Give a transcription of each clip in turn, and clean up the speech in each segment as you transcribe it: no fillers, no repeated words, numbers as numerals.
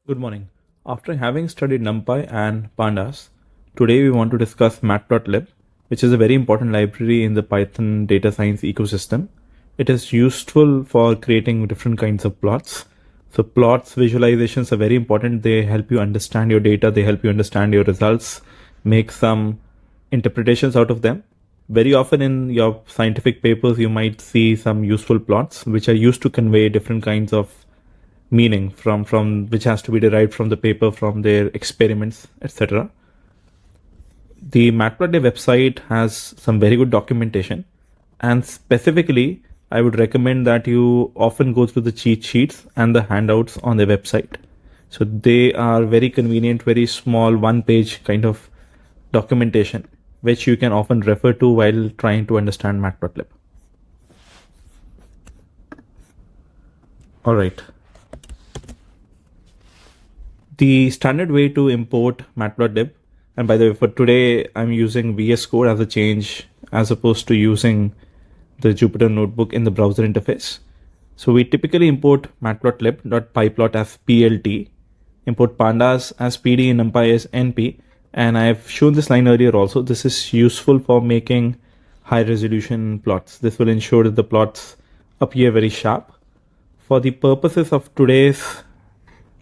Good morning. After having studied NumPy and Pandas, today we want to discuss Matplotlib, which is a very important library in the Python data science ecosystem. It is useful for creating different kinds of plots. So plots visualizations are very important. They help you understand your data. They help you understand your results, make some interpretations out of them. Very often in your scientific papers, you might see some useful plots, which are used to convey different kinds of meaning from which has to be derived from the paper, from their experiments, etc. The Matplotlib website has some very good documentation, and specifically I would recommend that you often go through the cheat sheets and the handouts on their website. So they are very convenient, very small, one-page kind of documentation which you can often refer to while trying to understand Matplotlib. All right. The standard way to import Matplotlib, and by the way, for today, I'm using VS Code as a change as opposed to using the Jupyter Notebook in the browser interface. So we typically import matplotlib.pyplot as PLT, import pandas as PD and numpy as NP, and I've shown this line earlier also. This is useful for making high resolution plots. This will ensure that the plots appear very sharp. For the purposes of today's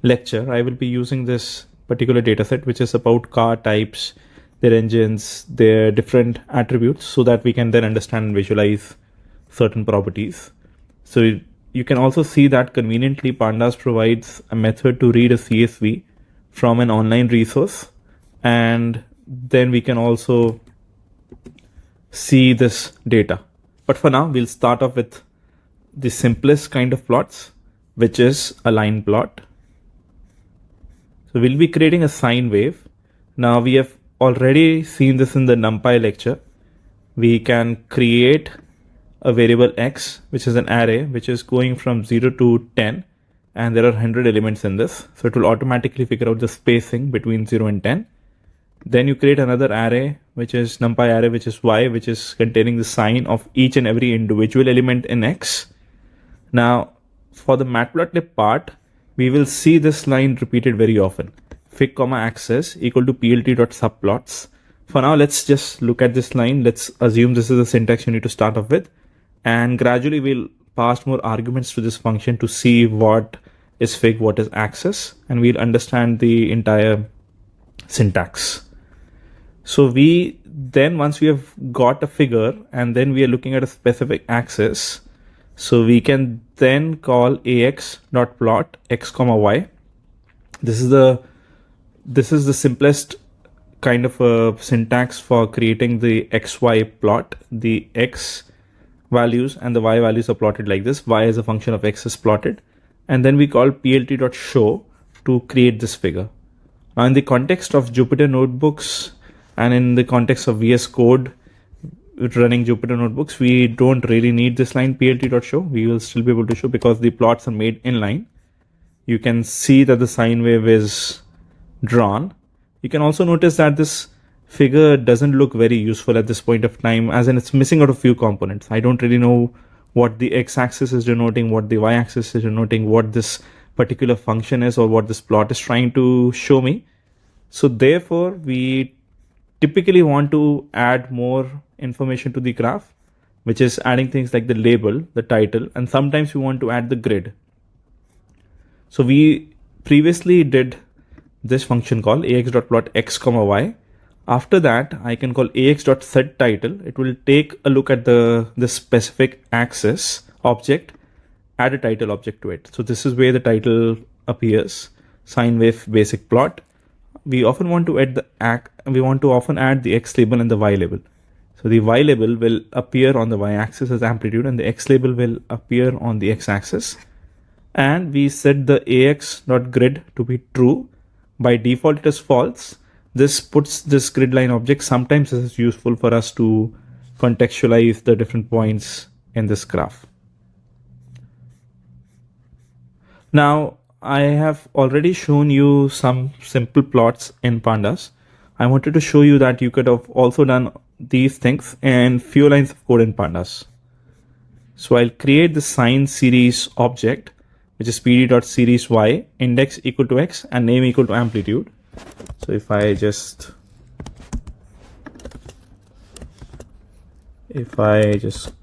lecture, I will be using this particular dataset, which is about car types, their engines, their different attributes, so that we can then understand and visualize certain properties. So you can also see that conveniently Pandas provides a method to read a CSV from an online resource, and then we can also see this data. But for now, we'll start off with the simplest kind of plots, which is a line plot. So we'll be creating a sine wave. Now we have already seen this in the NumPy lecture. We can create a variable x, which is an array, which is going from 0 to 10. And there are 100 elements in this. So it will automatically figure out the spacing between 0 and 10. Then you create another array, which is NumPy array, which is y, which is containing the sign of each and every individual element in x. Now, for the Matplotlib part, we will see this line repeated very often. Fig, axis equal to plt.subplots. For now, let's just look at this line. Let's assume this is the syntax you need to start off with. And gradually we'll pass more arguments to this function to see what is fig, what is axis, and we'll understand the entire syntax. So we then, once we have got a figure and then we are looking at a specific axis, so we can then call ax.plot x, y. This is the simplest kind of a syntax for creating the xy plot. The x values and the y values are plotted like this. Y as a function of x is plotted. And then we call plt.show to create this figure. Now in the context of Jupyter Notebooks and in the context of VS Code running Jupyter Notebooks, we don't really need this line plt.show. We will still be able to show because the plots are made in line. You can see that the sine wave is drawn. You can also notice that this figure doesn't look very useful at this point of time, as in it's missing out a few components. I don't really know what the x-axis is denoting, what the y-axis is denoting, what this particular function is, or what this plot is trying to show me. So therefore, we typically want to add more information to the graph, which is adding things like the label, the title, and sometimes we want to add the grid. So we previously did this function call ax.plot x, y. After that, I can call ax.setTitle. It will take a look at this specific axis object, add a title object to it. So this is where the title appears, sine wave basic plot. We often want to add often add the x label and the y label. So the y label will appear on the y-axis as amplitude, and the x label will appear on the x-axis. And we set the ax.grid to be true. By default, it is false. This puts this grid line object. Sometimes this is useful for us to contextualize the different points in this graph. Now, I have already shown you some simple plots in Pandas. I wanted to show you that you could have also done these things in few lines of code in Pandas. So I'll create the sine series object, which is pd.series y, index equal to x, and name equal to amplitude. So if I just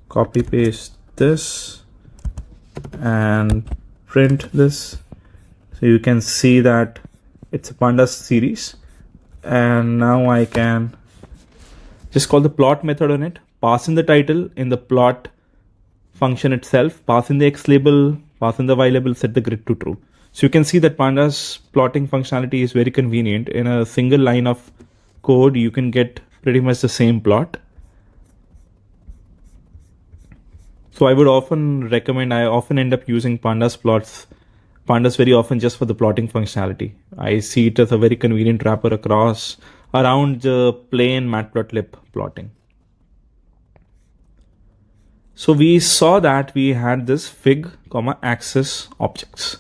copy paste this and print this, so you can see that it's a pandas series. And now I can just call the plot method on it, pass in the title in the plot function itself, pass in the x label, pass in the y label, set the grid to true. So you can see that pandas plotting functionality is very convenient. In a single line of code, you can get pretty much the same plot. So I would often recommend, I often end up using pandas very often just for the plotting functionality. I see it as a very convenient wrapper around the plain Matplotlib plotting. So we saw that we had this fig, axis objects.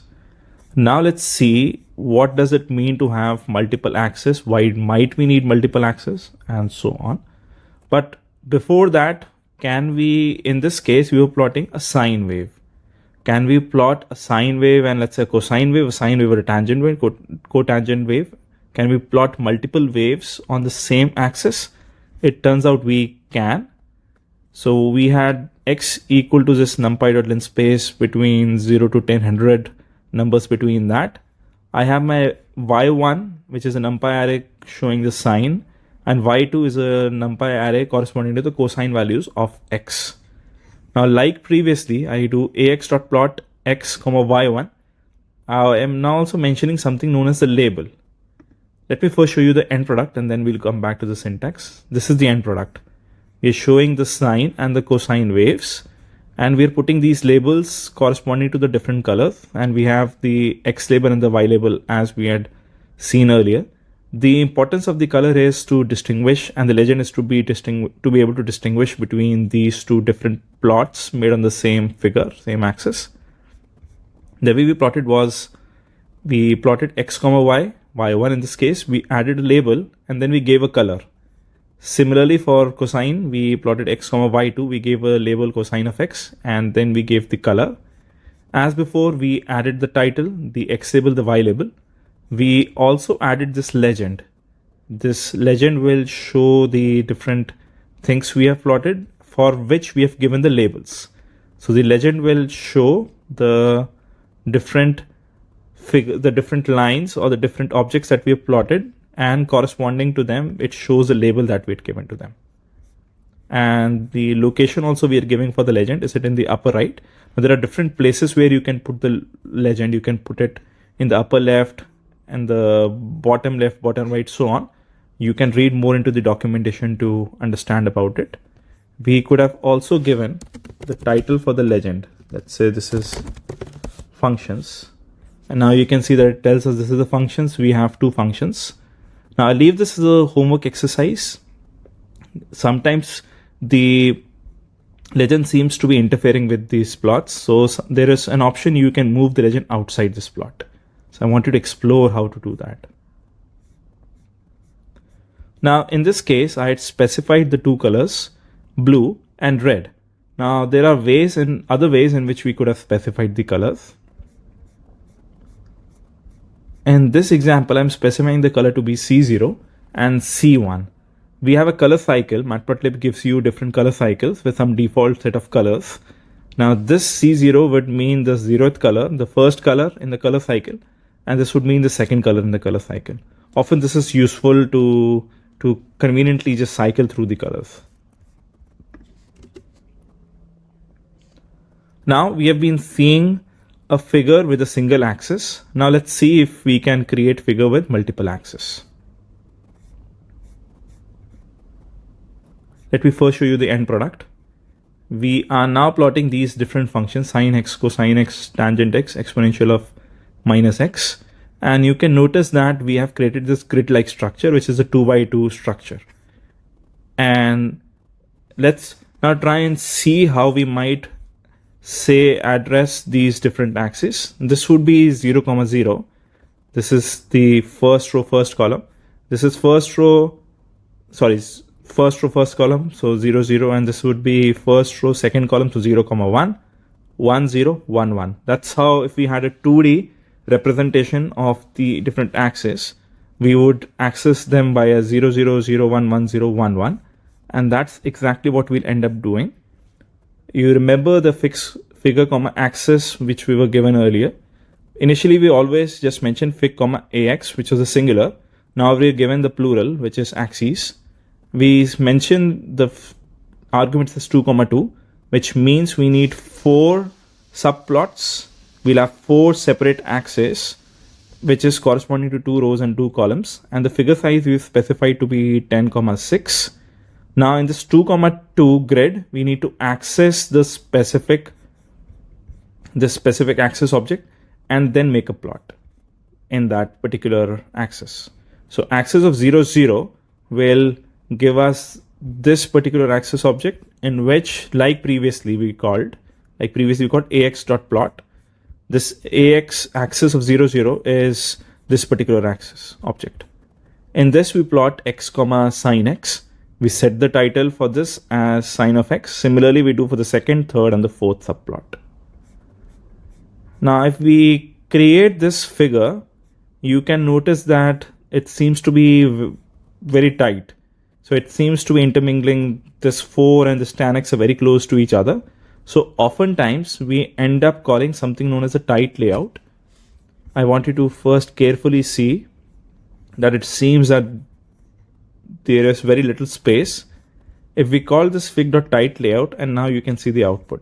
Now let's see what does it mean to have multiple axes, why might we need multiple axes, and so on. But before that, can we, in this case, we were plotting a sine wave. Can we plot a sine wave and let's say a cosine wave, a sine wave or a tangent wave, cotangent wave? Can we plot multiple waves on the same axis? It turns out we can. So we had x equal to this numpy.linspace between 0 to 10, numbers between that. I have my y1, which is a numpy array showing the sine, and y2 is a numpy array corresponding to the cosine values of x. Now, like previously, I do ax.plot x, y1. I am now also mentioning something known as the label. Let me first show you the end product and then we'll come back to the syntax. This is the end product. We are showing the sine and the cosine waves, and we are putting these labels corresponding to the different colors, and we have the x label and the y label as we had seen earlier. The importance of the color is to distinguish, and the legend is to be able to distinguish between these two different plots made on the same figure, same axis. The way we plotted was, we plotted x, y, y1 in this case, we added a label and then we gave a color. Similarly for cosine, we plotted x, y2, we gave a label cosine of x and then we gave the color. As before, we added the title, the x label, the y label. We also added this legend. This legend will show the different things we have plotted for which we have given the labels. So the legend will show the different lines or the different objects that we have plotted, and corresponding to them, it shows the label that we had given to them. And the location also we are giving for the legend is it in the upper right. Now, there are different places where you can put the legend. You can put it in the upper left and the bottom left, bottom right, so on. You can read more into the documentation to understand about it. We could have also given the title for the legend. Let's say this is functions. And now you can see that it tells us this is the functions. We have two functions. Now I'll leave this as a homework exercise. Sometimes the legend seems to be interfering with these plots. So there is an option you can move the legend outside this plot. So I want you to explore how to do that. Now in this case, I had specified the two colors, blue and red. Now there are other ways in which we could have specified the colors. In this example, I'm specifying the color to be C0 and C1. We have a color cycle. Matplotlib gives you different color cycles with some default set of colors. Now this C0 would mean the 0th color, the first color in the color cycle, and this would mean the second color in the color cycle. Often this is useful to conveniently just cycle through the colors. Now we have been seeing a figure with a single axis. Now let's see if we can create figure with multiple axes. Let me first show you the end product. We are now plotting these different functions, sine x, cosine x, tangent x, exponential of minus x. And you can notice that we have created this grid-like structure, which is a 2x2 structure. And let's now try and see how we might address these different axes. This would be 0, 0. This is the first row, first column. This is first row, first column, so 0, 0, and this would be first row, second column, so 0, 1. 1 0 1 1. That's how, if we had a 2D representation of the different axes, we would access them by a 0 0 0 1 1 0 1 1, and that's exactly what we'll end up doing. You remember the figure comma axis which we were given earlier. Initially we always just mentioned fig comma ax, which was a singular. Now we're given the plural, which is axes. We mentioned the arguments as 2 comma 2, which means we need 4 subplots. We'll have 4 separate axes, which is corresponding to 2 rows and 2 columns, and the figure size we've specified to be 10 comma 6. Now in this 2 comma 2 grid, we need to access the specific axis object and then make a plot in that particular axis. So axis of 0 0 will give us this particular axis object, in which, like previously we called ax dot plot. This ax axis of 0 0 is this particular axis object. In this we plot x comma sine x. We set the title for this as sine of x. Similarly we do for the second, third and the fourth subplot. Now if we create this figure, you can notice that it seems to be very tight. So it seems to be intermingling. This 4 and this tan x are very close to each other. So oftentimes we end up calling something known as a tight layout. I want you to first carefully see that it seems that there is very little space. If we call this fig.tight layout, and now you can see the output.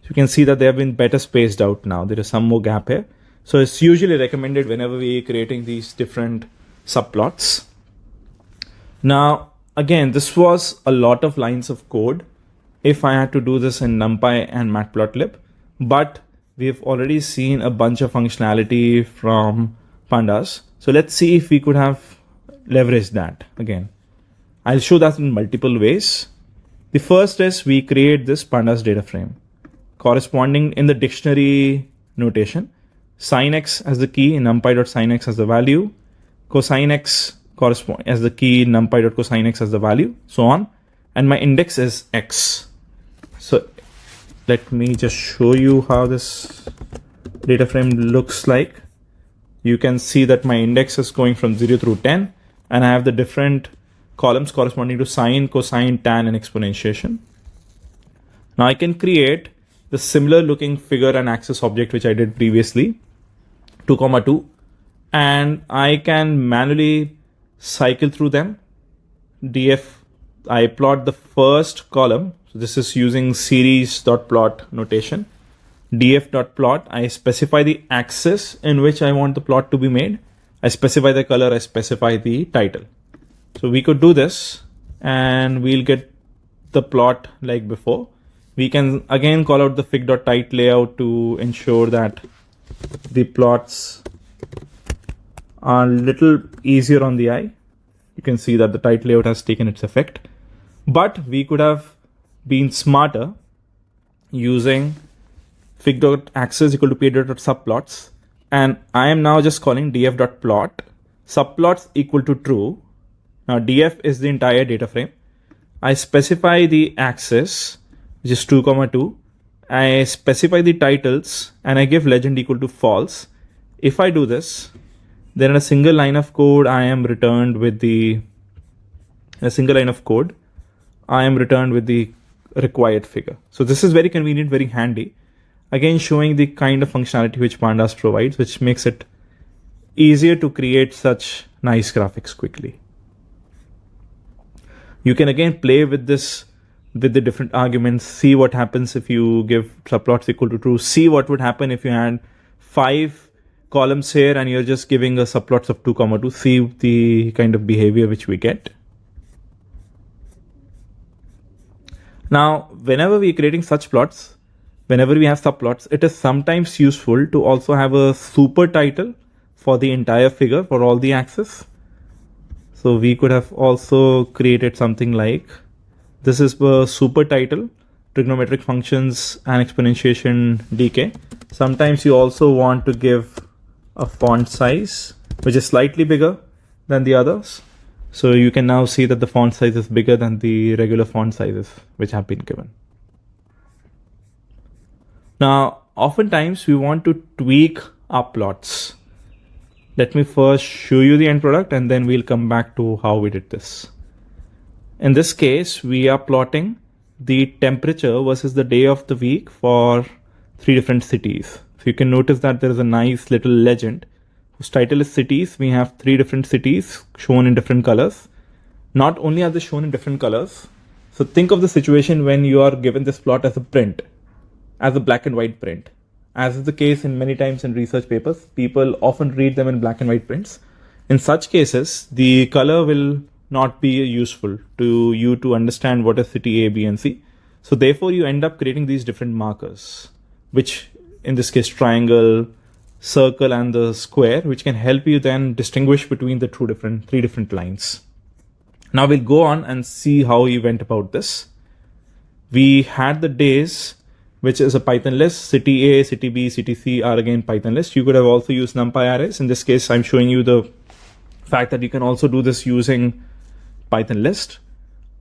So you can see that they have been better spaced out now. There is some more gap here. So it's usually recommended whenever we are creating these different subplots. Now, again, this was a lot of lines of code if I had to do this in NumPy and Matplotlib, but we have already seen a bunch of functionality from pandas. So let's see if we could have leveraged that again. I'll show that in multiple ways. The first is we create this pandas data frame corresponding in the dictionary notation. Sin x as the key, numpy.sin x as the value, cosine x correspond as the key, numpy.cosine x as the value, so on. And my index is x. So let me just show you how this data frame looks like. You can see that my index is going from 0 through 10, and I have the different columns corresponding to sine, cosine, tan, and exponentiation. Now I can create the similar looking figure and axis object which I did previously, 2 comma 2, and I can manually cycle through them. df, I plot the first column. So this is using series.plot notation. df.plot, I specify the axis in which I want the plot to be made. I specify the color, I specify the title. So we could do this and we'll get the plot like before. We can again call out the fig.tight layout to ensure that the plots are a little easier on the eye. You can see that the tight layout has taken its effect, but we could have been smarter using fig.axis equal to p.subplots, and I am now just calling df.plot subplots equal to true. Now df is the entire data frame. I specify the axis, which is 2 comma 2. I specify the titles and I give legend equal to false. If I do this, then in a single line of code, I am returned with the required figure. So this is very convenient, very handy. Again, showing the kind of functionality which pandas provides, which makes it easier to create such nice graphics quickly. You can again play with this, with the different arguments, see what happens if you give subplots equal to true, see what would happen if you had 5 columns here and you're just giving a subplots of 2 comma 2, see the kind of behavior which we get. Now, whenever we're creating such plots, whenever we have subplots, it is sometimes useful to also have a super title for the entire figure for all the axes. So we could have also created something like, this is the super title, trigonometric functions and exponentiation decay. Sometimes you also want to give a font size which is slightly bigger than the others. So you can now see that the font size is bigger than the regular font sizes which have been given. Now, oftentimes we want to tweak our plots. Let me first show you the end product and then we'll come back to how we did this. In this case, we are plotting the temperature versus the day of the week for 3 different cities. So you can notice that there is a nice little legend whose title is cities. We have 3 different cities shown in different colors. Not only are they shown in different colors, so think of the situation when you are given this plot as a print, as a black and white print. As is the case in many times in research papers, people often read them in black and white prints. In such cases, the color will not be useful to you to understand what is city A, B, and C. So therefore, you end up creating these different markers, which in this case, triangle, circle, and the square, which can help you then distinguish between the 3 different lines. Now we'll go on and see how we went about this. We had the days, which is a Python list. City A, city B, city C are again Python list. You could have also used NumPy arrays. In this case, I'm showing you the fact that you can also do this using Python list.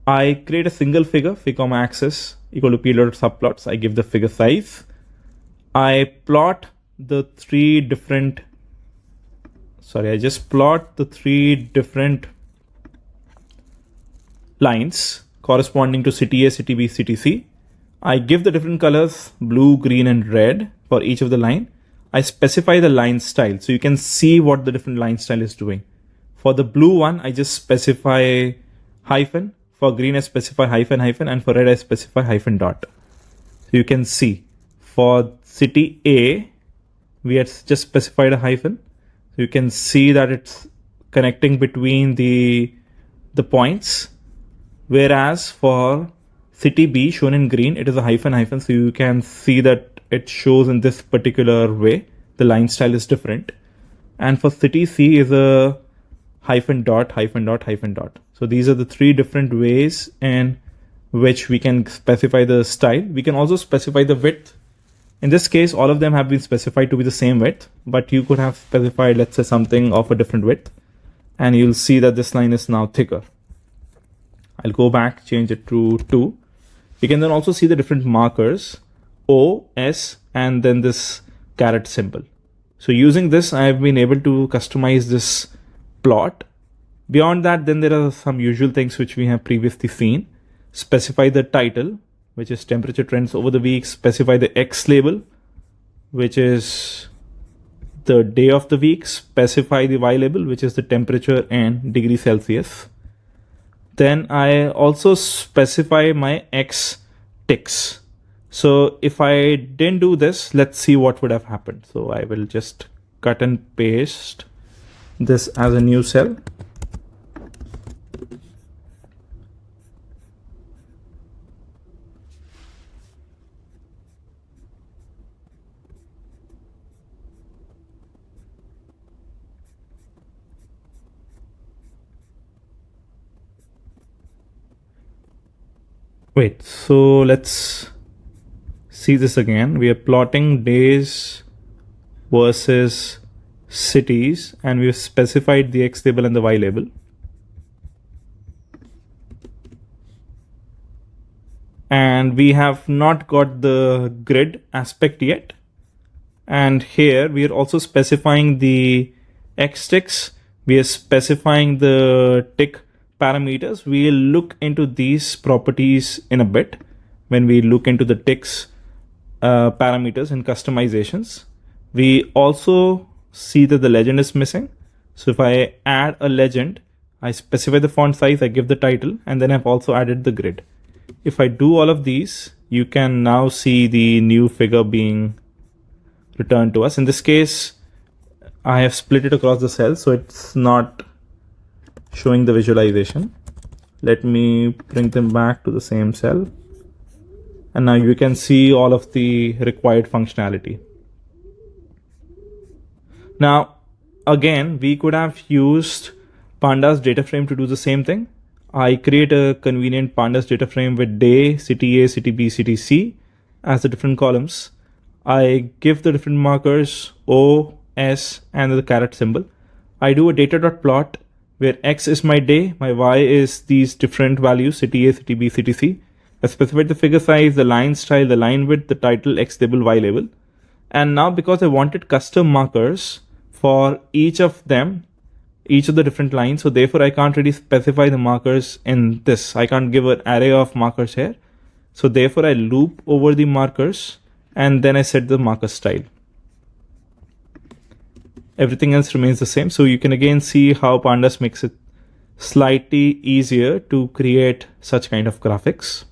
I create a single figure, fig comma axis equal to p-dot subplots. I give the figure size. I plot the 3 different, I just plot the 3 different lines corresponding to city A, city B, city C. I give the different colors blue, green, and red for each of the line. I specify the line style so you can see what the different line style is doing. For the blue one, I just specify hyphen. For green, I specify hyphen, and for red, I specify hyphen dot. So you can see for city A, we had just specified a hyphen. So you can see that it's connecting between the points. Whereas for city B, shown in green, it is a hyphen. So you can see that it shows in this particular way. The line style is different. And for city C is a hyphen dot. So these are the 3 different ways in which we can specify the style. We can also specify the width. In this case, all of them have been specified to be the same width, but you could have specified, let's say, something of a different width, and you'll see that this line is now thicker. I'll go back, change it to 2. You can then also see the different markers, O, S, and then this caret symbol. So using this, I've been able to customize this plot. Beyond that, then there are some usual things which we have previously seen. Specify the title, which is temperature trends over the week. Specify the X label, which is the day of the week. Specify the Y label, which is the temperature and degree Celsius. Then I also specify my X ticks. So if I didn't do this, let's see what would have happened. So I will just cut and paste this as a new cell. Wait, so let's see this again. We are plotting days versus cities, and we've specified the X label and the Y label. And we have not got the grid aspect yet. And here we are also specifying the X ticks. We are specifying the tick parameters. We'll look into these properties in a bit when we look into the ticks parameters and customizations. We also see that the legend is missing. So if I add a legend, I specify the font size, I give the title, and then I've also added the grid. If I do all of these, you can now see the new figure being returned to us. In this case, I have split it across the cells, so it's not showing the visualization. Let me bring them back to the same cell. And now you can see all of the required functionality. Now, again, we could have used pandas data frame to do the same thing. I create a convenient pandas data frame with day, city A, city B, city C as the different columns. I give the different markers O, S, and the caret symbol. I do a data.plot where X is my day, my Y is these different values, city A, city B, city C. I specified the figure size, the line style, the line width, the title, X label, Y label. And now because I wanted custom markers for each of them, each of the different lines, so therefore I can't really specify the markers in this. I can't give an array of markers here. So therefore I loop over the markers and then I set the marker style. Everything else remains the same. So you can again see how Pandas makes it slightly easier to create such kind of graphics.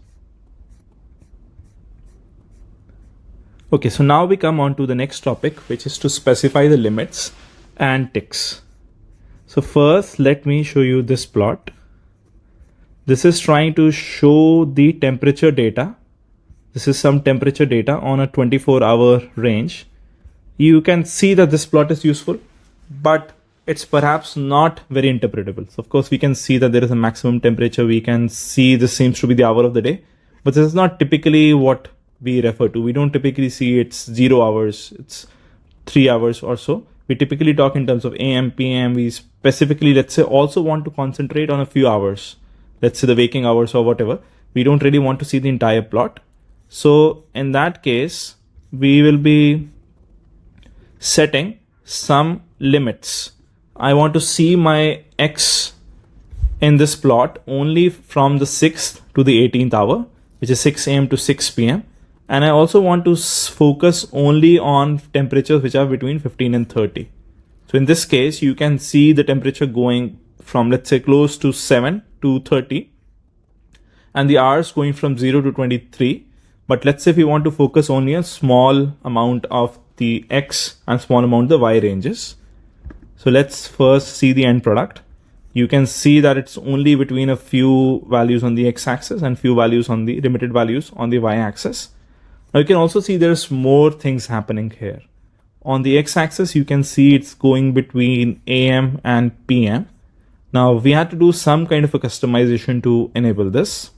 Okay, so now we come on to the next topic, which is to specify the limits and ticks. So first, let me show you this plot. This is trying to show the temperature data. This is some temperature data on a 24-hour range. You can see that this plot is useful, but it's perhaps not very interpretable. So of course, we can see that there is a maximum temperature. We can see this seems to be the hour of the day, but this is not typically what we refer to. We don't typically see it's 0 hours, it's 3 hours or so. We typically talk in terms of AM, PM. We specifically, let's say, also want to concentrate on a few hours. Let's say the waking hours or whatever. We don't really want to see the entire plot. So in that case, we will be setting some limits. I want to see my X in this plot only from the 6th to the 18th hour, which is 6 AM to 6 PM. And I also want to focus only on temperatures which are between 15 and 30. So in this case, you can see the temperature going from, let's say, close to 7 to 30, and the hours going from 0 to 23. But let's say if we want to focus only a small amount of the X and small amount of the Y ranges. So let's first see the end product. You can see that it's only between a few values on the X axis and few values on the limited values on the Y axis. Now you can also see there's more things happening here. On the X axis, you can see it's going between AM and PM. Now we had to do some kind of a customization to enable this.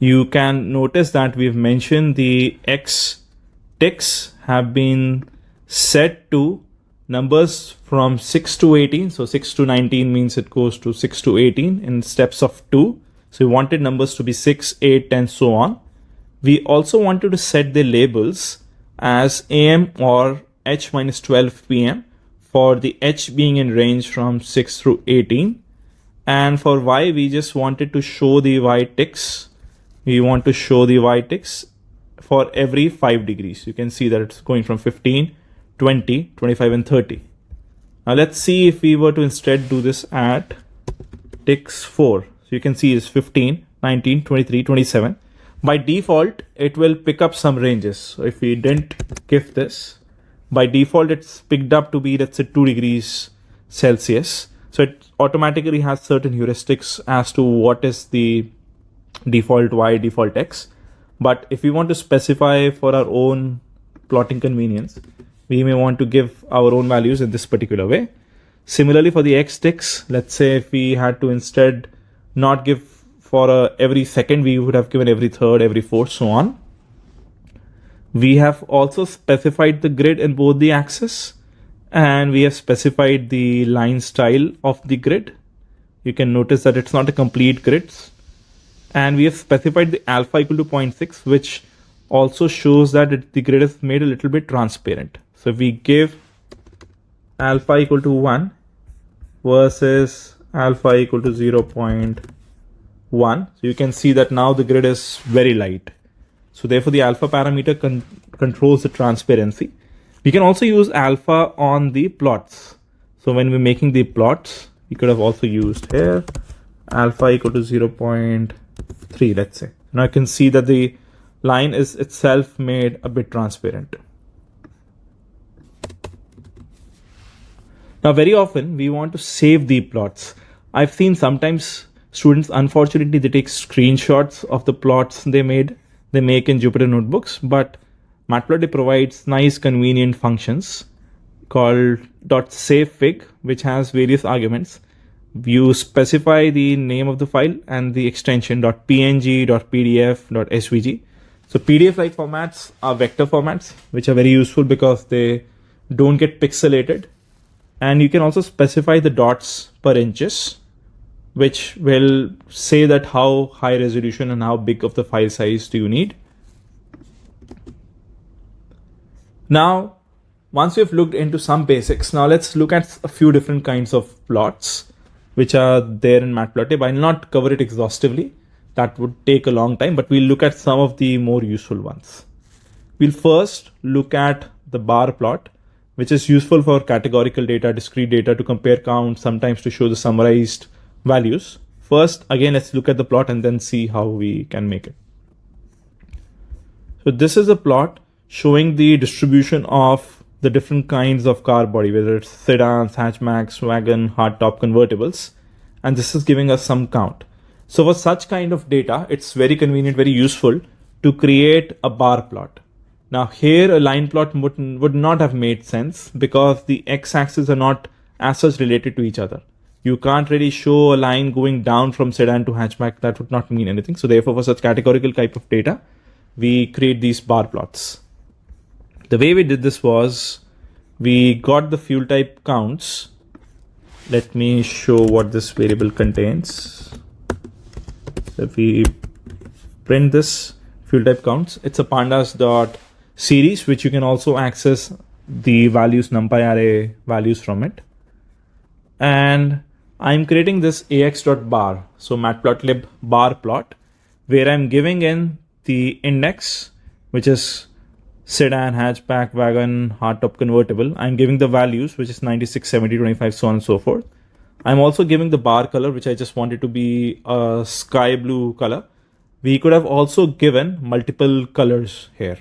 You can notice that we've mentioned the X ticks have been set to numbers from 6 to 18. So 6 to 19 means it goes to 6 to 18 in steps of 2. So we wanted numbers to be 6, 8, 10, so on. We also wanted to set the labels as AM or H minus 12 PM for the H being in range from 6 through 18. And for Y, we just wanted to show the Y ticks. We want to show the Y ticks for every 5 degrees. You can see that it's going from 15, 20, 25, and 30. Now let's see if we were to instead do this at ticks 4. So you can see it's 15, 19, 23, 27. By default, it will pick up some ranges. So if we didn't give this, by default, it's picked up to be, let's say, 2 degrees Celsius. So it automatically has certain heuristics as to what is the default Y, default X. But if we want to specify for our own plotting convenience, we may want to give our own values in this particular way. Similarly, for the X ticks, let's say if we had to instead not give for every second, we would have given every third, every fourth, so on. We have also specified the grid in both the axis, and we have specified the line style of the grid. You can notice that it's not a complete grid. And we have specified the alpha equal to 0.6, which also shows that the grid is made a little bit transparent. So if we give alpha equal to 1 versus alpha equal to 0.1, so you can see that now the grid is very light. So therefore the alpha parameter controls the transparency. We can also use alpha on the plots. So when we're making the plots, we could have also used here alpha equal to 0.3, let's say. Now I can see that the line is itself made a bit transparent. Now very often we want to save the plots. I've seen sometimes students, unfortunately, they take screenshots of the plots they make in Jupyter notebooks, but Matplotlib provides nice convenient functions called .savefig, which has various arguments. You specify the name of the file and the extension .png, .pdf, .svg. So PDF-like formats are vector formats, which are very useful because they don't get pixelated. And you can also specify the dots per inches. which will say that how high resolution and how big of the file size do you need. Now, once we've looked into some basics, now let's look at a few different kinds of plots which are there in Matplotlib. I'll not cover it exhaustively. That would take a long time, but we'll look at some of the more useful ones. We'll first look at the bar plot, which is useful for categorical data, discrete data, to compare counts, sometimes to show the summarized values. First, again, let's look at the plot and then see how we can make it. So this is a plot showing the distribution of the different kinds of car body, whether it's sedans, hatchbacks, wagon, hardtop convertibles, and this is giving us some count. So for such kind of data, it's very convenient, very useful to create a bar plot. Now here a line plot would not have made sense because the x-axis are not as such related to each other. You can't really show a line going down from sedan to hatchback. That would not mean anything. So therefore, for such categorical type of data, we create these bar plots. The way we did this was we got the fuel type counts. Let me show what this variable contains. So if we print this fuel type counts, it's a pandas.series, which you can also access the values, numpy array values from it. And I'm creating this ax.bar, so matplotlib bar plot, where I'm giving in the index, which is sedan, hatchback, wagon, hardtop convertible. I'm giving the values, which is 96, 70, 25, so on and so forth. I'm also giving the bar color, which I just wanted to be a sky blue color. We could have also given multiple colors here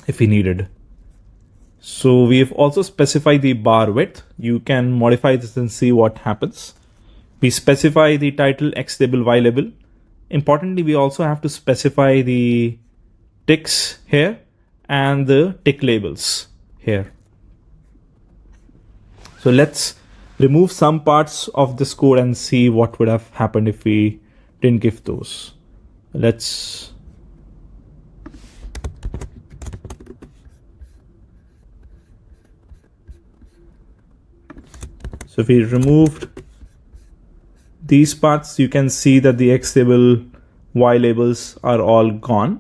if we needed. So we've also specified the bar width. You can modify this and see what happens. We specify the title, X label, Y label. Importantly, we also have to specify the ticks here and the tick labels here. So let's remove some parts of this code and see what would have happened if we didn't give those. Let's So if we removed these parts, you can see that the X label, Y labels are all gone.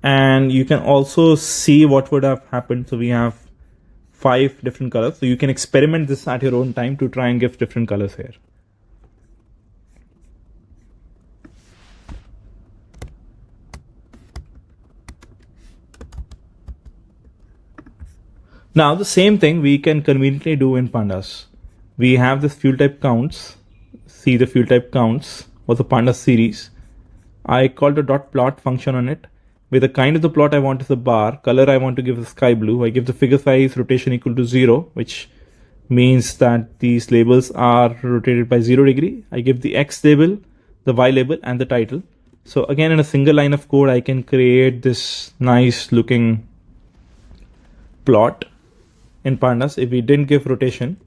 And you can also see what would have happened. So we have 5 different colors. So you can experiment this at your own time to try and give different colors here. Now the same thing we can conveniently do in pandas. We have this fuel type counts. See the fuel type counts for the pandas series. I called a dot plot function on it. With the kind of the plot I want is the bar, color I want to give the sky blue. I give the figure size rotation equal to 0, which means that these labels are rotated by 0 degree. I give the X label, the Y label, and the title. So again, in a single line of code, I can create this nice looking plot in pandas. If we didn't give rotation,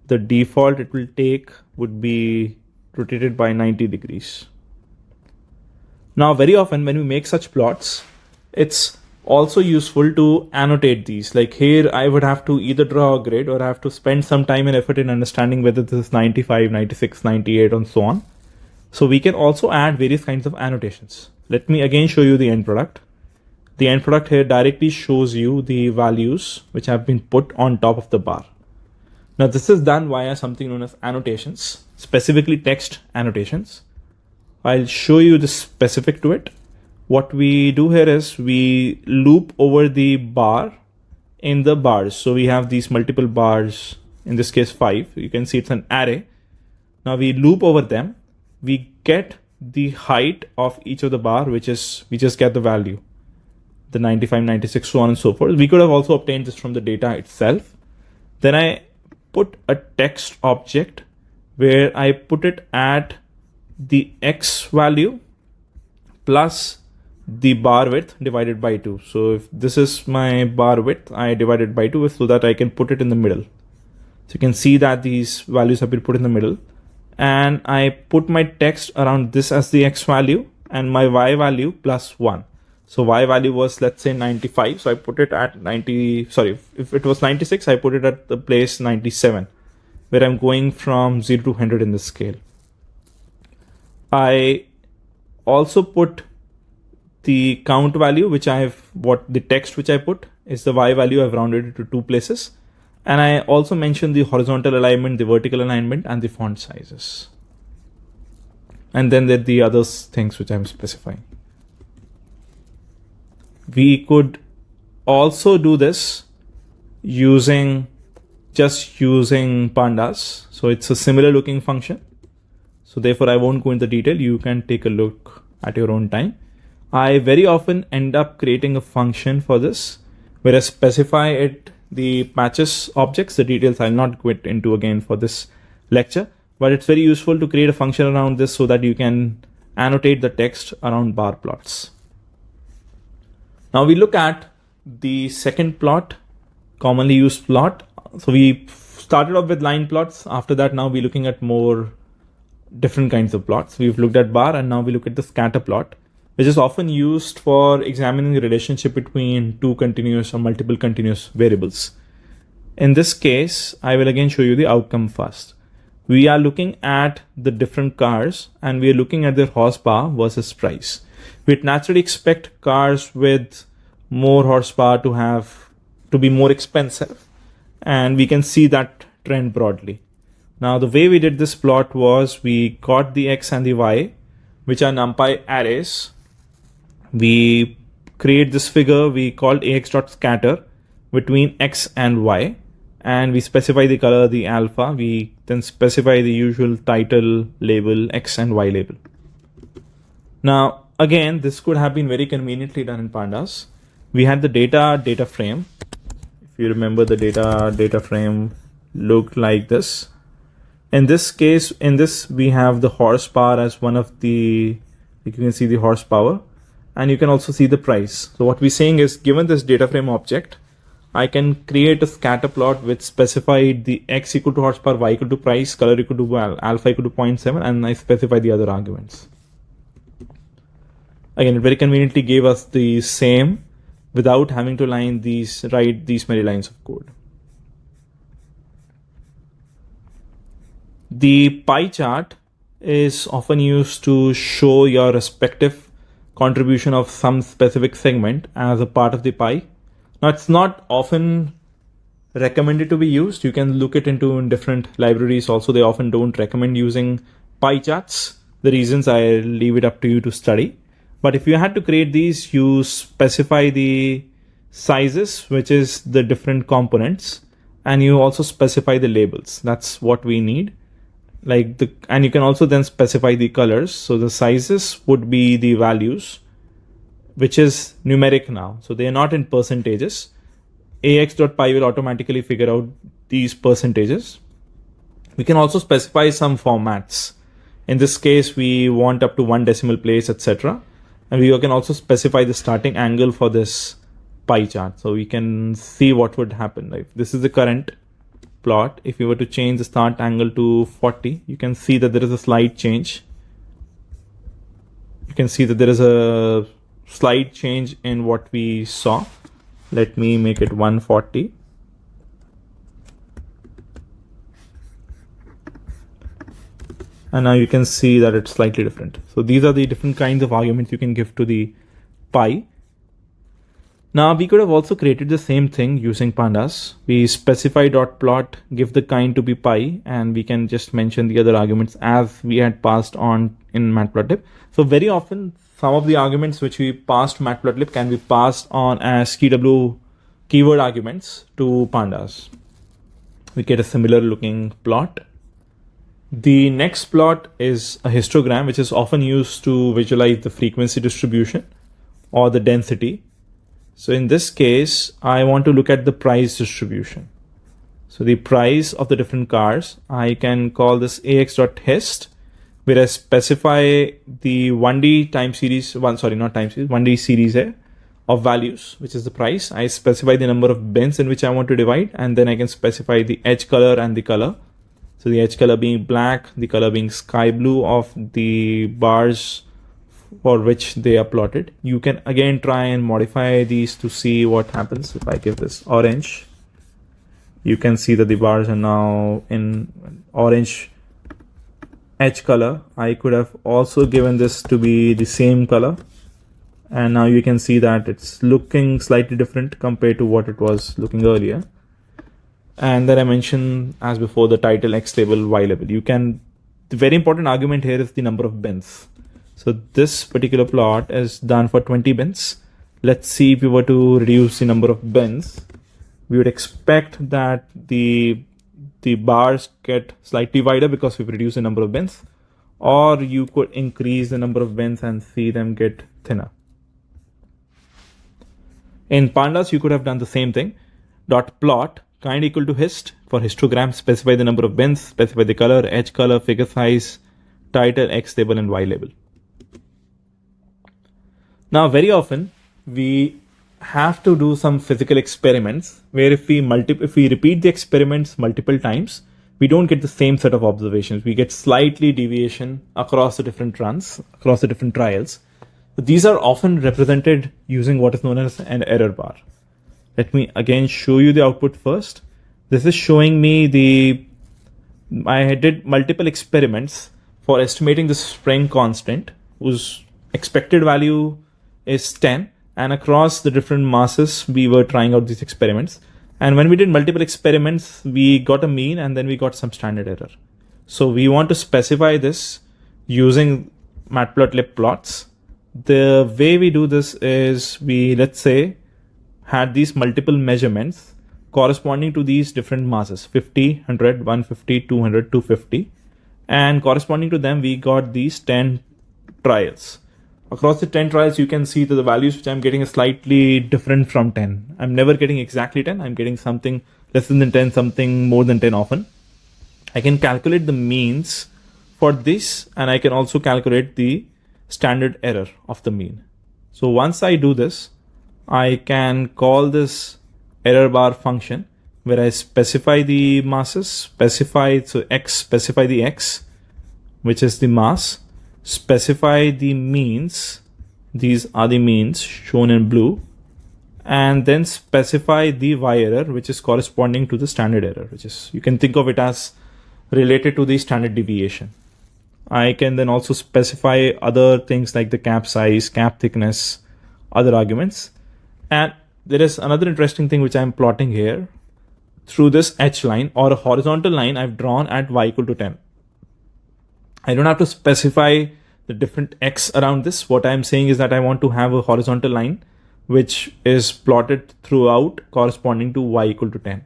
the default it will take would be rotated by 90 degrees. Now, very often when we make such plots, it's also useful to annotate these. Like here, I would have to either draw a grid or I have to spend some time and effort in understanding whether this is 95, 96, 98, and so on. So we can also add various kinds of annotations. Let me again show you the end product. The end product here directly shows you the values which have been put on top of the bar. Now this is done via something known as annotations, specifically text annotations. I'll show you the specific to it. What we do here is we loop over the bar in the bars. So we have these multiple bars, in this case 5. You can see it's an array. Now we loop over them. We get the height of each of the bar, which is, we just get the value, the 95, 96, so on and so forth. We could have also obtained this from the data itself. Then I put a text object where I put it at the X value plus the bar width divided by 2. So if this is my bar width, I divided by 2 so that I can put it in the middle. So you can see that these values have been put in the middle, and I put my text around this as the X value and my Y value plus 1. So Y value was, let's say, 95. So I put it at 90. Sorry, if it was 96, I put it at the place 97. where I'm going from 0 to 100 in the scale. I also put the count value, which the text which I put is the Y value. I've rounded it to 2 places. And I also mentioned the horizontal alignment, the vertical alignment, and the font sizes. And then there are the other things which I'm specifying. We could also do this using pandas. So it's a similar looking function. So therefore I won't go into detail. You can take a look at your own time. I very often end up creating a function for this where I specify the matches objects. The details I'll not go into again for this lecture, but it's very useful to create a function around this so that you can annotate the text around bar plots. Now we look at the second plot, commonly used plot. So we started off with line plots. After that, now we're looking at more different kinds of plots. We've looked at bar, and now we look at the scatter plot, which is often used for examining the relationship between two continuous or multiple continuous variables. In this case, I will again show you the outcome first. We are looking at the different cars, and we are looking at their horsepower versus price. We'd naturally expect cars with more horsepower to be more expensive, and we can see that trend broadly. Now, the way we did this plot was we got the X and the Y, which are NumPy arrays. We create this figure we called ax.scatter between X and Y, and we specify the color, the alpha. We then specify the usual title label, X and Y label. Now, again, this could have been very conveniently done in pandas. We had the data frame. If you remember, the data frame looked like this. In this case, we have the horsepower as one of the, you can see the horsepower, and you can also see the price. So what we're saying is, given this data frame object, I can create a scatter plot which specified the X equal to horsepower, Y equal to price, color equal to alpha equal to 0.7, and I specify the other arguments. Again, it very conveniently gave us the same without having to write these many lines of code. The pie chart is often used to show your respective contribution of some specific segment as a part of the pie. Now, it's not often recommended to be used. You can look it into in different libraries. Also, they often don't recommend using pie charts. The reasons I leave it up to you to study. But if you had to create these, you specify the sizes, which is the different components, and you also specify the labels. That's what we need. And you can also then specify the colors. So the sizes would be the values, which is numeric now. So they are not in percentages. ax.py will automatically figure out these percentages. We can also specify some formats. In this case, we want up to 1 decimal place, etc. And we can also specify the starting angle for this pie chart. So we can see what would happen. Like this is the current plot. If you were to change the start angle to 40, you can see that there is a slight change. You can see that there is a slight change in what we saw. Let me make it 140. And now you can see that it's slightly different. So these are the different kinds of arguments you can give to the pie. Now we could have also created the same thing using pandas. We specify .plot, give the kind to be pie, and we can just mention the other arguments as we had passed on in Matplotlib. So very often, some of the arguments which we passed to Matplotlib can be passed on as keyword arguments to pandas. We get a similar looking plot. The next plot is a histogram, which is often used to visualize the frequency distribution or the density. So in this case, I want to look at the price distribution. So the price of the different cars, I can call this ax.hist, where I specify the 1D time series, 1D series here of values, which is the price. I specify the number of bins in which I want to divide, and then I can specify the edge color and the color. So the edge color being black, the color being sky blue of the bars for which they are plotted. You can again try and modify these to see what happens. If I give this orange, you can see that the bars are now in orange edge color. I could have also given this to be the same color, and now you can see that it's looking slightly different compared to what it was looking earlier. And then I mentioned as before the title X label, Y label. The very important argument here is the number of bins. So this particular plot is done for 20 bins. Let's see if we were to reduce the number of bins, we would expect that the bars get slightly wider because we've reduced the number of bins, or you could increase the number of bins and see them get thinner. In pandas, you could have done the same thing. Dot plot kind equal to hist. For histogram, specify the number of bins, specify the color, edge color, figure size, title, X label, and Y label. Now, very often we have to do some physical experiments where if we repeat the experiments multiple times, we don't get the same set of observations. We get slightly deviation across the different runs, across the different trials. But these are often represented using what is known as an error bar. Let me again show you the output first. This is showing me I did multiple experiments for estimating the spring constant, whose expected value is 10. And across the different masses, we were trying out these experiments. And when we did multiple experiments, we got a mean and then we got some standard error. So we want to specify this using Matplotlib plots. The way we do this is let's say, had these multiple measurements corresponding to these different masses, 50, 100, 150, 200, 250. And corresponding to them, we got these 10 trials. Across the 10 trials, you can see that the values which I'm getting is slightly different from 10. I'm never getting exactly 10. I'm getting something less than 10, something more than 10 often. I can calculate the means for this, and I can also calculate the standard error of the mean. So once I do this, I can call this error bar function where I specify the masses, specify the X, which is the mass, specify the means. These are the means shown in blue, and then specify the Y error, which is corresponding to the standard error, you can think of it as related to the standard deviation. I can then also specify other things like the cap size, cap thickness, other arguments. And there is another interesting thing which I'm plotting here. Through this H line or a horizontal line I've drawn at Y equal to 10. I don't have to specify the different X around this. What I'm saying is that I want to have a horizontal line which is plotted throughout corresponding to Y equal to 10.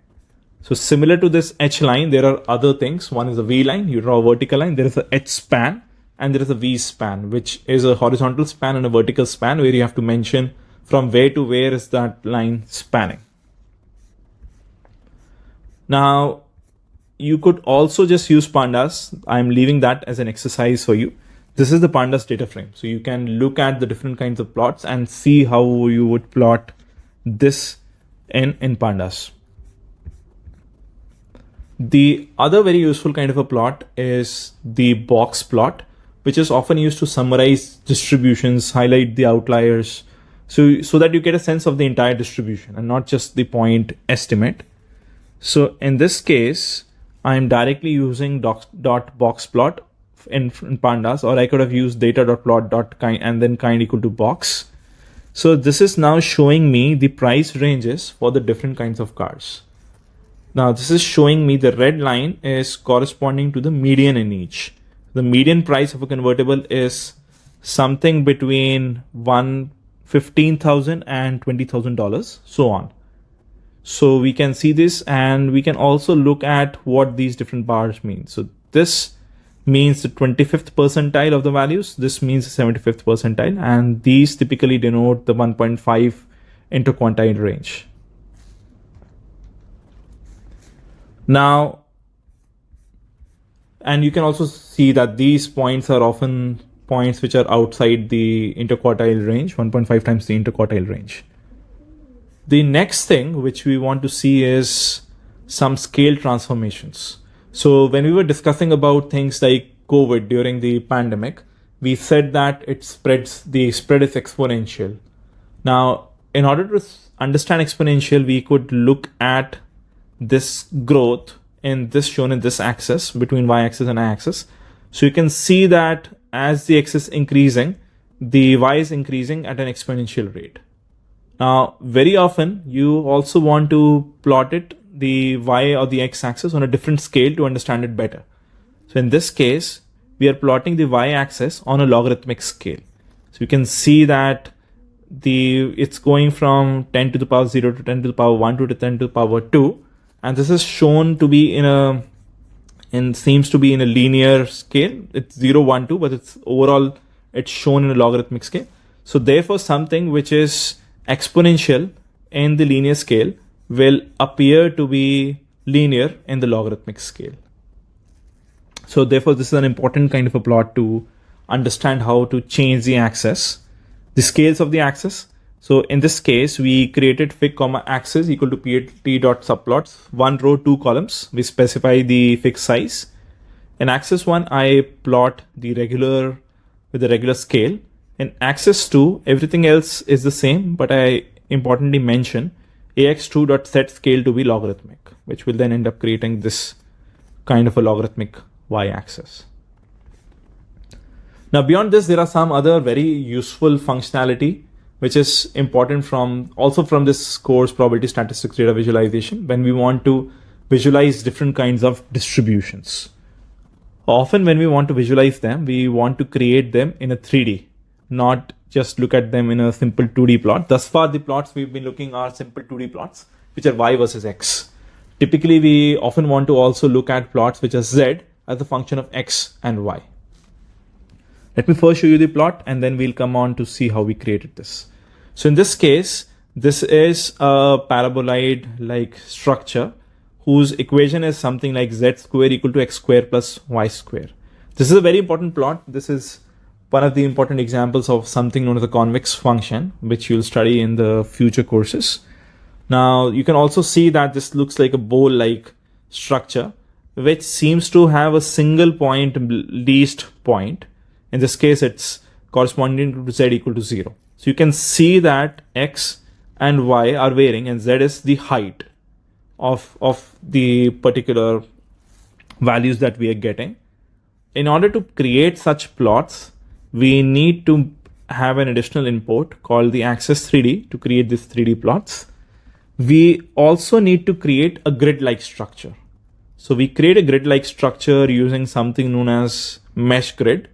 So similar to this H line, there are other things. One is a V line, you draw a vertical line. There is a H span and there is a V span, which is a horizontal span and a vertical span where you have to mention from where to where is that line spanning. Now, you could also just use pandas. I'm leaving that as an exercise for you. This is the pandas data frame. So you can look at the different kinds of plots and see how you would plot this in pandas. The other very useful kind of a plot is the box plot, which is often used to summarize distributions, highlight the outliers, so that you get a sense of the entire distribution and not just the point estimate. So in this case, I'm directly using dot box plot in pandas, or I could have used data.plot.kind and then kind equal to box. So this is now showing me the price ranges for the different kinds of cars. Now this is showing me the red line is corresponding to the median in each. The median price of a convertible is something between $15,000 and $20,000, so on. So we can see this, and we can also look at what these different bars mean. So this means the 25th percentile of the values. This means the 75th percentile, and these typically denote the 1.5 interquartile range. Now, and you can also see that these points are often points which are outside the interquartile range, 1.5 times the interquartile range. The next thing which we want to see is some scale transformations. So when we were discussing about things like COVID during the pandemic, we said that the spread is exponential. Now, in order to understand exponential, we could look at this growth in this shown in this axis between y-axis and y-axis. So you can see that as the x is increasing, the y is increasing at an exponential rate. Now, very often you also want to plot it, the y or the x axis, on a different scale to understand it better. So in this case, we are plotting the y axis on a logarithmic scale. So you can see that it's going from 10 to the power 0 to 10 to the power 1 to 10 to the power 2, and this is shown to be seems to be in a linear scale. It's 0, 1, 2, but it's shown in a logarithmic scale. So therefore, something which is exponential in the linear scale will appear to be linear in the logarithmic scale. So therefore, this is an important kind of a plot to understand how to change the axis, the scales of the axis. So in this case, we created fig comma axis equal to pt dot subplots, 1 row, 2 columns. We specify the fixed size. In axis 1, I plot the regular with the regular scale. In axis 2, everything else is the same, but I importantly mention ax2 dot set scale to be logarithmic, which will then end up creating this kind of a logarithmic y-axis. Now, beyond this, there are some other very useful functionality which is important from this course, probability statistics data visualization, when we want to visualize different kinds of distributions. Often when we want to visualize them, we want to create them in a 3D, not just look at them in a simple 2D plot. Thus far, the plots we've been looking are simple 2D plots, which are y versus x. Typically, we often want to also look at plots which are z as a function of x and y. Let me first show you the plot, and then we'll come on to see how we created this. So in this case, this is a paraboloid-like structure whose equation is something like z square equal to x square plus y square. This is a very important plot. This is one of the important examples of something known as a convex function, which you'll study in the future courses. Now, you can also see that this looks like a bowl-like structure, which seems to have a single point, least point. In this case, it's corresponding to z equal to 0. So you can see that x and y are varying, and z is the height of the particular values that we are getting. In order to create such plots, we need to have an additional input called the axis 3D to create these 3D plots. We also need to create a grid-like structure. So we create a grid-like structure using something known as mesh grid.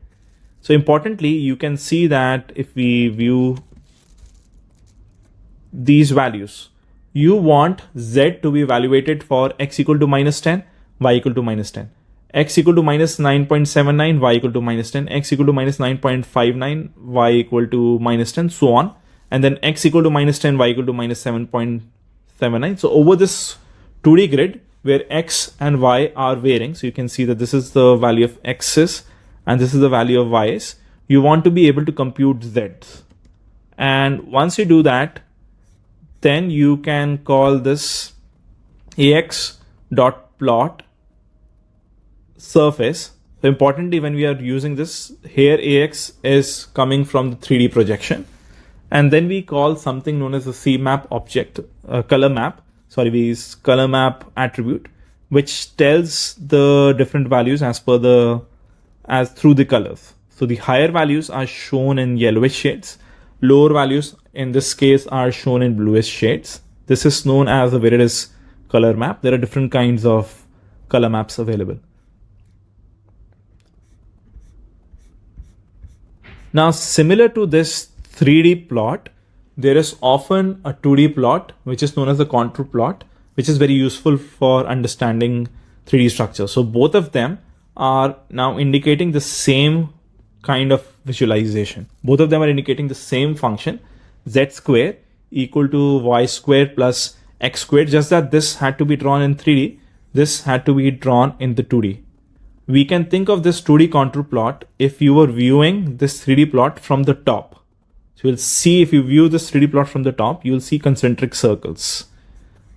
So importantly, you can see that if we view these values, you want z to be evaluated for x equal to minus 10, y equal to minus 10, x equal to minus 9.79, y equal to minus 10, x equal to minus 9.59, y equal to minus 10, so on. And then x equal to minus 10, y equal to minus 7.79. So over this 2D grid where x and y are varying, so you can see that this is the value of x's and this is the value of y's. You want to be able to compute z's. And once you do that, then you can call this ax dot plot surface. So importantly, when we are using this here, ax is coming from the 3D projection. And then we call something known as a CMap object, color map attribute, which tells the different values as through the colors. So the higher values are shown in yellowish shades. Lower values in this case are shown in bluish shades. This is known as a Viridis color map. There are different kinds of color maps available. Now, similar to this 3D plot, there is often a 2D plot, which is known as the contour plot, which is very useful for understanding 3D structure. So both of them are now indicating the same kind of visualization. Both of them are indicating the same function, z square equal to y square plus x squared, just that this had to be drawn in 3D, this had to be drawn in the 2D. We can think of this 2D contour plot if you were viewing this 3D plot from the top. So you'll see, if you view this 3D plot from the top, you'll see concentric circles.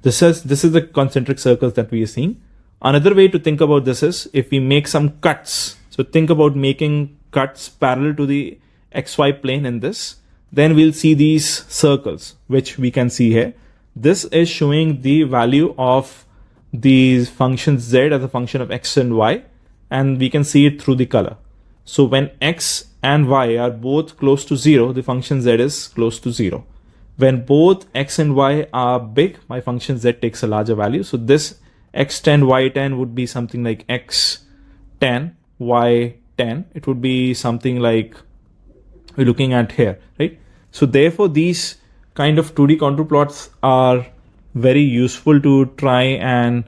This is the concentric circles that we are seeing. Another way to think about this is if we make some cuts. So think about making cuts parallel to the XY plane in this, then we'll see these circles, which we can see here. This is showing the value of the function z as a function of x and y, and we can see it through the color. So when x and y are both close to 0, the function z is close to 0. When both x and y are big, my function z takes a larger value. So this x10, y10 would be something like x10, y10. It would be something like we're looking at here, right? So therefore, these kind of 2D contour plots are very useful to try and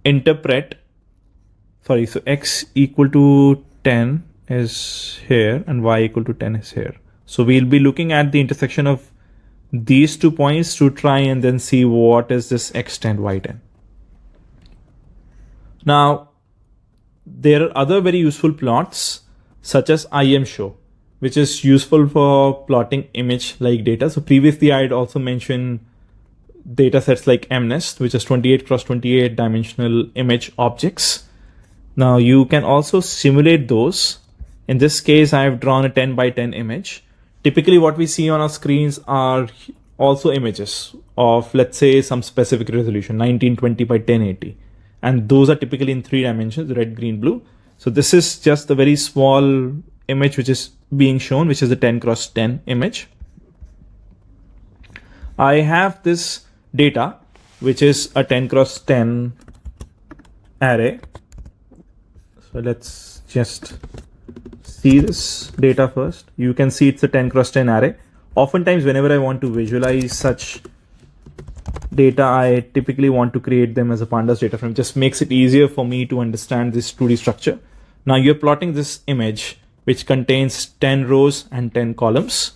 interpret. Sorry, so x equal to 10 is here and y equal to 10 is here. So we'll be looking at the intersection of these 2 points to try and then see what is this x10, y10. Now, there are other very useful plots such as IM_show, which is useful for plotting image-like data. So previously I had also mentioned data sets like MNIST, which is 28 cross 28 dimensional image objects. Now you can also simulate those. In this case, I have drawn a 10 by 10 image. Typically what we see on our screens are also images of, let's say, some specific resolution, 1920 by 1080. And those are typically in 3 dimensions, red, green, blue. So this is just a very small image which is being shown, which is a 10 cross 10 image. I have this data, which is a 10 cross 10 array. So let's just see this data first. You can see it's a 10 cross 10 array. Oftentimes, whenever I want to visualize such data, I typically want to create them as a pandas data frame. Just makes it easier for me to understand this 2D structure. Now you're plotting this image, which contains 10 rows and 10 columns.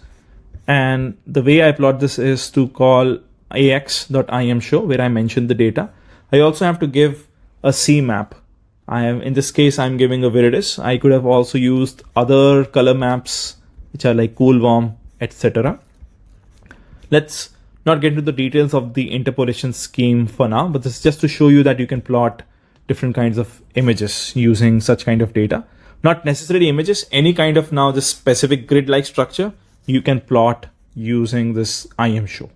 And the way I plot this is to call ax.imshow, where I mention the data. I also have to give a CMap. In this case, I'm giving a viridis. I could have also used other color maps, which are like cool, warm, etc. Let's not get into the details of the interpolation scheme for now, but this is just to show you that you can plot different kinds of images using such kind of data. Not necessarily images, any kind of now this specific grid-like structure you can plot using this IM_show.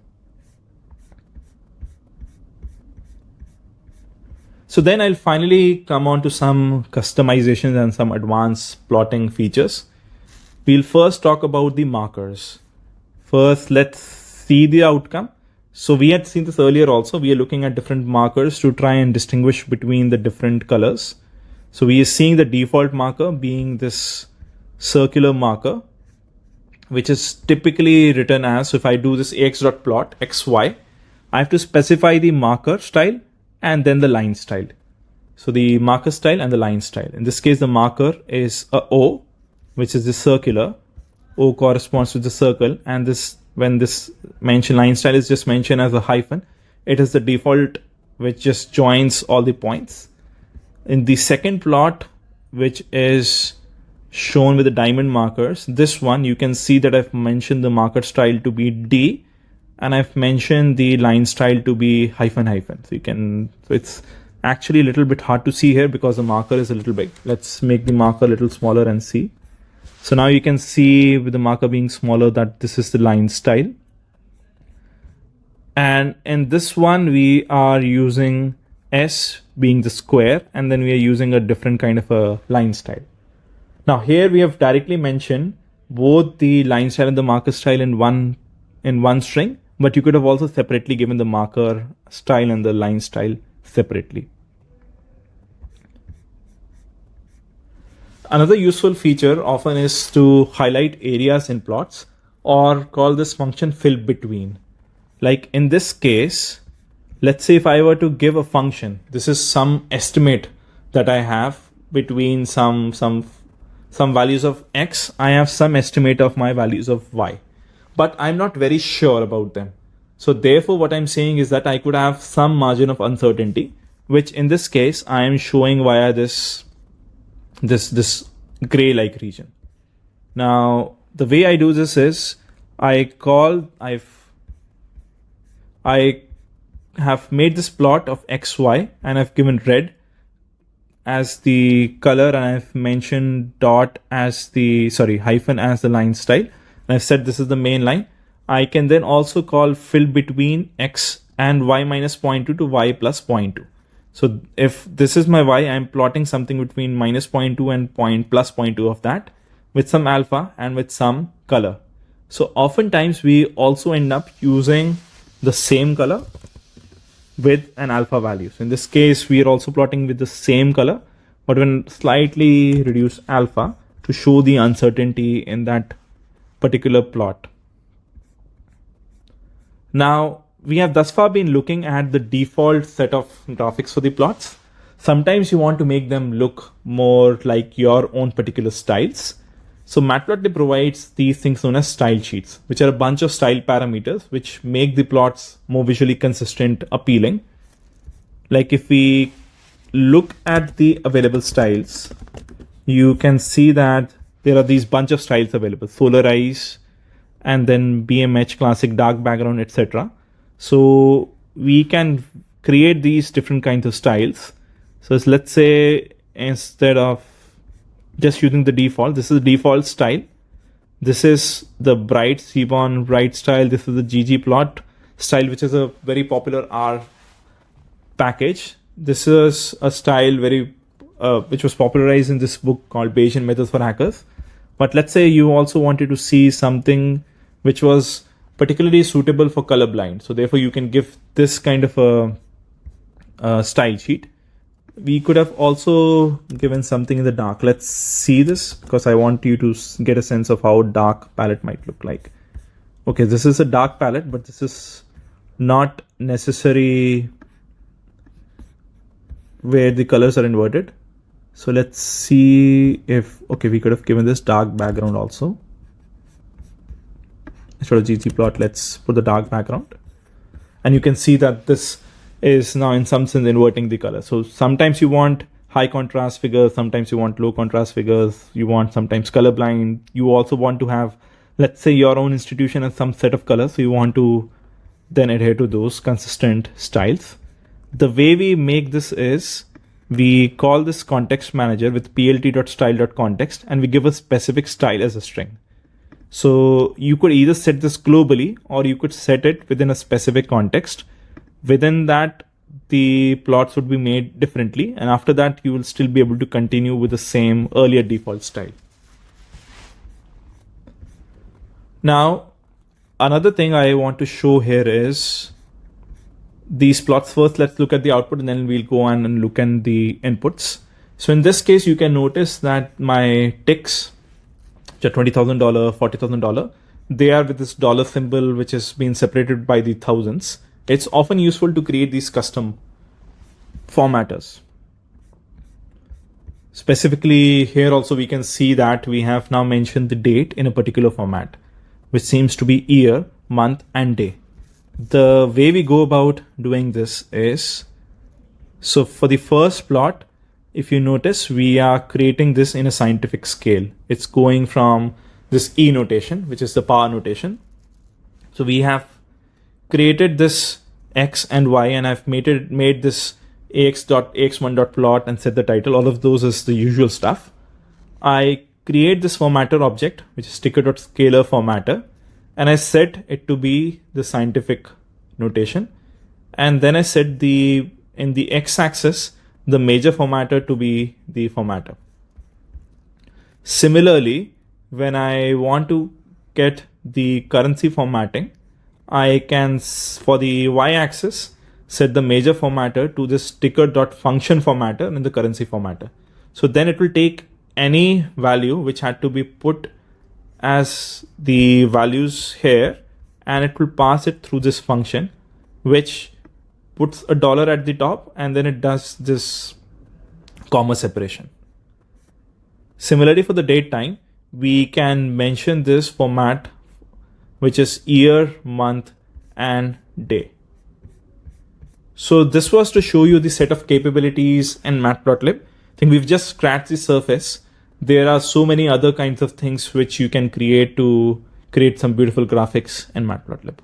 So then I'll finally come on to some customizations and some advanced plotting features. We'll first talk about the markers. First, let's see the outcome. So we had seen this earlier also. We are looking at different markers to try and distinguish between the different colors. So we are seeing the default marker being this circular marker, which is typically written as, so if I do this ax.plot xy, I have to specify the marker style and then the line style. So the marker style and the line style. In this case, the marker is a O, which is the circular. O corresponds to the circle, and this, when this mention line style is just mentioned as a hyphen, it is the default which just joins all the points. In the second plot, which is shown with the diamond markers, this one you can see that I've mentioned the marker style to be D, and I've mentioned the line style to be hyphen hyphen. So it's actually a little bit hard to see here because the marker is a little big. Let's make the marker a little smaller and see. So now you can see with the marker being smaller that this is the line style. And in this one, we are using S being the square, and then we are using a different kind of a line style. Now here we have directly mentioned both the line style and the marker style in one string, but you could have also separately given the marker style and the line style separately. Another useful feature often is to highlight areas in plots, or call this function fill between. Like in this case, let's say if I were to give a function, this is some estimate that I have between some values of x, I have some estimate of my values of y, but I'm not very sure about them. So therefore what I'm saying is that I could have some margin of uncertainty, which in this case I am showing via this gray like region. Now the way I do this is I have made this plot of xy, and I've given red as the color, and I've mentioned dot as the hyphen as the line style, and I've said this is the main line. I can then also call fill between x and y minus 0.2 to y plus 0.2. So if this is my y, I'm plotting something between minus 0.2 and plus 0.2 of that with some alpha and with some color. So oftentimes we also end up using the same color with an alpha value. So in this case, we are also plotting with the same color, but when slightly reduce alpha to show the uncertainty in that particular plot. Now, we have thus far been looking at the default set of graphics for the plots. Sometimes you want to make them look more like your own particular styles. So Matplotlib provides these things known as style sheets, which are a bunch of style parameters which make the plots more visually consistent, appealing. Like if we look at the available styles, you can see that there are these bunch of styles available: Solarize, and then BMH, classic, dark background, etc. So we can create these different kinds of styles. So let's say instead of just using the default, this is the default style. This is the bright Seaborn bright style. This is the ggplot style, which is a very popular R package. This is a style which was popularized in this book called Bayesian Methods for Hackers. But let's say you also wanted to see something which was particularly suitable for colorblind. So therefore you can give this kind of a style sheet. We could have also given something in the dark. Let's see this because I want you to get a sense of how dark palette might look like. Okay, this is a dark palette, but this is not necessary where the colors are inverted. So let's see if, okay, we could have given this dark background also. Instead of ggplot, let's put the dark background. And you can see that this is now in some sense inverting the color. So sometimes you want high contrast figures, sometimes you want low contrast figures, you want sometimes colorblind. You also want to have, let's say your own institution has some set of colors, so you want to then adhere to those consistent styles. The way we make this is we call this context manager with plt.style.context and we give a specific style as a string. So you could either set this globally or you could set it within a specific context. Within that, the plots would be made differently, and after that you will still be able to continue with the same earlier default style. Now, another thing I want to show here is these plots. First, let's look at the output and then we'll go on and look at the inputs. So in this case, you can notice that my ticks, which are $20,000, $40,000, they are with this dollar symbol, which has been separated by the thousands. It's often useful to create these custom formatters. Specifically here also we can see that we have now mentioned the date in a particular format, which seems to be year, month, and day. The way we go about doing this is, so for the first plot, if you notice, we are creating this in a scientific scale. It's going from this E notation, which is the power notation. So we have created this X and Y, and I've made this ax.ax1.plot and set the title. All of those is the usual stuff. I create this formatter object, which is sticker.scalar formatter, and I set it to be the scientific notation. And then I set in the x-axis, the major formatter to be the formatter. Similarly, when I want to get the currency formatting, I can, for the y-axis, set the major formatter to this sticker.function formatter and the currency formatter. So then it will take any value which had to be put as the values here, and it will pass it through this function, which puts a dollar at the top, and then it does this comma separation. Similarly, for the date time, we can mention this format, which is year, month, and day. So this was to show you the set of capabilities in Matplotlib. I think we've just scratched the surface. There are so many other kinds of things which you can create to create some beautiful graphics in Matplotlib.